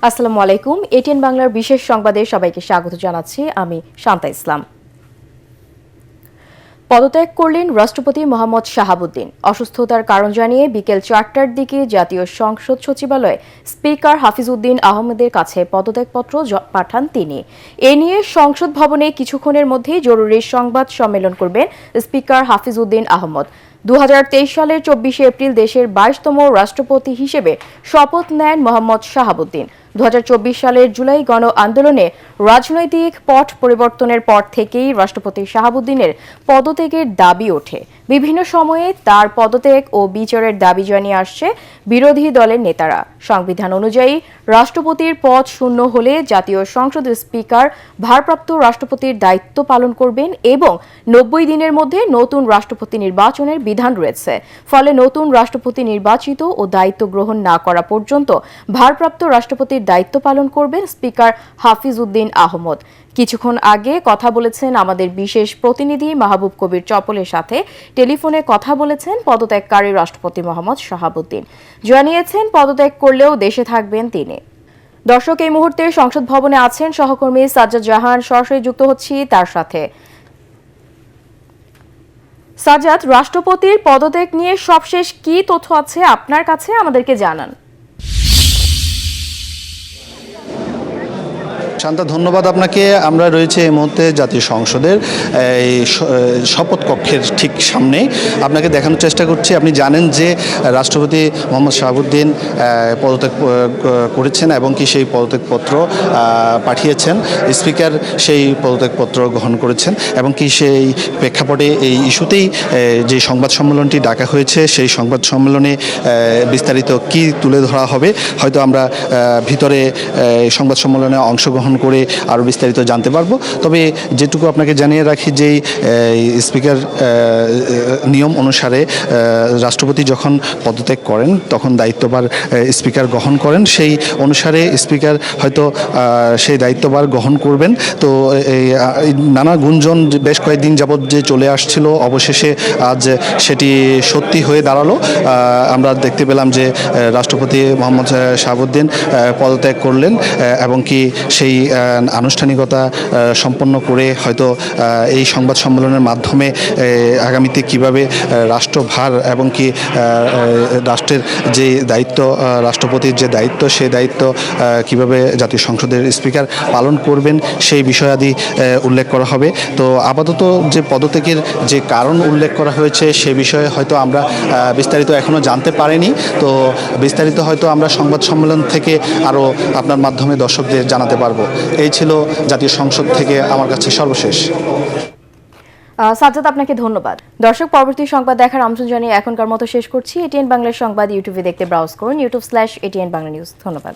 আসসালামু আলাইকুম। এটিএন বাংলার বিশেষ সংবাদে সবাইকে স্বাগত জানাচ্ছি। আমি শান্তা ইসলাম। পদত্যাগ করলেন রাষ্ট্রপতি মোহাম্মদ শাহাবুদ্দিন। অসুস্থতার কারণ জানিয়ে বিকেল 4টার দিকে জাতীয় সংসদ সচিবালয়ে স্পিকার হাফিজউদ্দিন আহমেদের কাছে পদত্যাগপত্র পাঠান তিনি। এ নিয়ে সংসদ ভবনে কিছুক্ষণের মধ্যেই জরুরি সংবাদ সম্মেলন করবেন স্পিকার হাফিজউদ্দিন আহমদ। 2023 সালের 24শে এপ্রিল দেশের 22তম রাষ্ট্রপতি হিসেবে শপথ নেন মোহাম্মদ শাহাবুদ্দিন। 2024 সালের জুলাই গণ আন্দোলনে রাজনৈতিক পট পরিবর্তনের পর থেকেই রাষ্ট্রপতি শাহাবুদ্দিনের পদত্যাগের দাবি ওঠে। বিভিন্ন সময়ে তার পদত্যাগ ও বিচারের দাবি জানিয়ে আসছে বিরোধী দলের নেতারা। সংবিধান অনুযায়ী রাষ্ট্রপতির পদ শূন্য হলে জাতীয় সংসদের স্পিকার ভারপ্রাপ্ত রাষ্ট্রপতির দায়িত্ব পালন করবেন এবং 90 দিনের মধ্যে নতুন রাষ্ট্রপতি নির্বাচনের বিধান রয়েছে। ফলে নতুন রাষ্ট্রপতি নির্বাচিত ও দায়িত্ব গ্রহণ না করা পর্যন্ত ভারপ্রাপ্ত রাষ্ট্রপতির দায়িত্ব পালন করবেন স্পিকার হাফিজউদ্দিন আহমদ। কিছুক্ষণ আগে কথা বলেছেন আমাদের বিশেষ প্রতিনিধি মাহবুব কবির চপলের সাথে। টেলিফোনে কথা বলেছেন পদত্যাগকারী রাষ্ট্রপতি মোহাম্মদ শাহাবুদ্দিন। জানিয়েছেন পদত্যাগ করলেও দেশে থাকবেন তিনি। দর্শক, এই মুহূর্তে সংসদ ভবনে আছেন সহকর্মী সাজ্জাদ জাহান। সরাসরি যুক্ত হচ্ছি তার সাথে। সাজ্জাদ, রাষ্ট্রপতির পদত্যাগ নিয়ে সবশেষ কি তথ্য আছে আপনার কাছে, আমাদেরকে জানান। শান্তা, ধন্যবাদ আপনাকে। আমরা রয়েছে এই মুহূর্তে জাতীয় সংসদের এই শপথ কক্ষের ঠিক সামনে। আপনাকে দেখানোর চেষ্টা করছি। আপনি জানেন যে রাষ্ট্রপতি মোহাম্মদ শাহাবুদ্দিন পদত্যাগ করেছেন এবং কি সেই পদত্যাগপত্র পাঠিয়েছেন। স্পিকার সেই পদত্যাগপত্র গ্রহণ করেছেন এবং কি সেই প্রেক্ষাপটে এই ইস্যুতেই যে সংবাদ সম্মেলনটি ডাকা হয়েছে, সেই সংবাদ সম্মেলনে বিস্তারিত কি তুলে ধরা হবে হয়তো আমরা ভিতরে সংবাদ সম্মেলনে অংশগ্রহণ করে আরও বিস্তারিত জানতে পারবো। তবে যেটুকু আপনাকে জানিয়ে রাখি যে স্পিকার নিয়ম অনুসারে রাষ্ট্রপতি যখন পদত্যাগ করেন তখন দায়িত্বভার স্পিকার গ্রহণ করেন। সেই অনুসারে স্পিকার হয়তো সেই দায়িত্বভার গ্রহণ করবেন। তো নানা গুঞ্জন বেশ কয়েকদিন যাবৎ যে চলে আসছিল, অবশেষে আজ সেটি সত্যি হয়ে দাঁড়ালো। আমরা দেখতে পেলাম যে রাষ্ট্রপতি মোহাম্মদ শাহাবুদ্দিন পদত্যাগ করলেন এবং কি সেই আনুষ্ঠানিকতা সম্পন্ন করে হয়তো এই সংবাদ সম্মেলনের মাধ্যমে আগামীতে কিভাবে রাষ্ট্রভার এবং কি রাষ্ট্রের যে দায়িত্ব, রাষ্ট্রপতির যে দায়িত্ব, সেই দায়িত্ব কিভাবে জাতীয় সংসদের স্পিকার পালন করবেন সেই বিষয়াদি উল্লেখ করা হবে। তো আপাতত যে পদত্যাগের যে কারণ উল্লেখ করা হয়েছে সে বিষয়ে হয়তো আমরা বিস্তারিত এখনও জানতে পারিনি। তো বিস্তারিত হয়তো আমরা সংবাদ সম্মেলন থেকে আরও আপনার মাধ্যমে দর্শকদের জানাতে পারবো। এই ছিল জাতীয় সংসদ থেকে আমার কাছে সর্বশেষ। সাজ্জাদ, আপনাকে ধন্যবাদ। দর্শক, পরবর্তী সংবাদ দেখার আমন্ত্রণ জানিয়ে এখনকার মতো শেষ করছি। এটিএন বাংলার সংবাদ ইউটিউবে দেখতে ব্রাউজ করুন, youtube/ATN Bangla News। ধন্যবাদ।